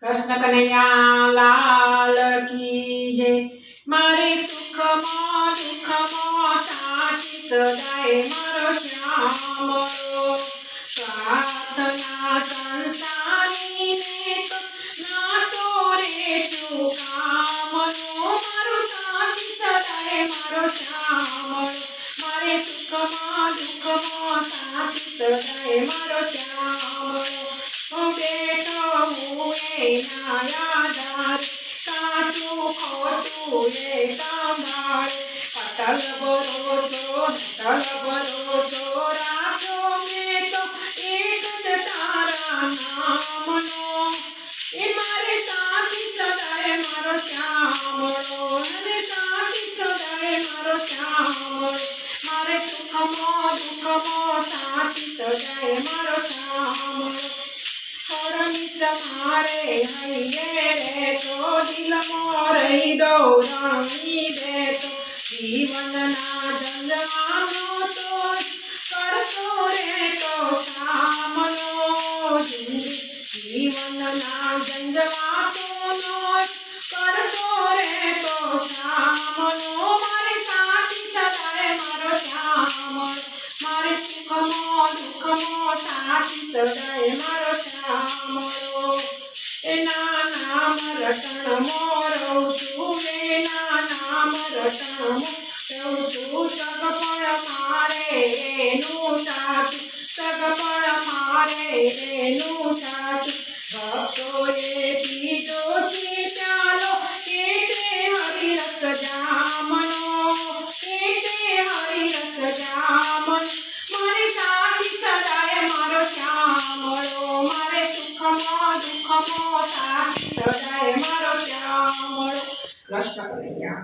कृष्ण कन्हैया लाल की जय। मारे सुखमा दुखमा साथी सदाय मारो श्याम रो। प्रार्थना संसारी ने तो ना तोरे चुकाम रो। मारो साथी सदाय मारो श्याम रो। मारे सुखमा दुखमा साथी सदाय मारो श्याम रो। बेटो हुए नायादार साचू खोटुए संभाळे। अटल भरोसो राखो में तो एक ज तारा नामनो। ए मारे साथी सदाय मारो श्यामळो। अरे साथी सदाय मारो श्यामळो। मारे सुखमो दुखमो साथी सदाय मारो श्यामळो। मारे हइये रे तो दिल मोरई दौरानी दे तो। जीवन ना जंजानो तो करतो रे तो सामनो। जीवन ना जंजवातो नो करतो रे तो सामनो। मारे साथी सदाय मारो श्यामळो। मारे सुखमो दुखमो साथी सदाय मारो श्यामळो। ए नाम रटण मोरौ छू रे नाम रटण मोरौ छू। सगपण मारे रेनु साचु सगपण मारे रेनु साचु। भक्तोए पीधो छे प्यालो केते हरि रस जामनो। केते हरि रस जामनो। मारे साथी सदाय मारो श्यामळो। मारे सुखमो दुखमो साथी सदाय मारो श्यामळो। कृष्ण कन्हैया।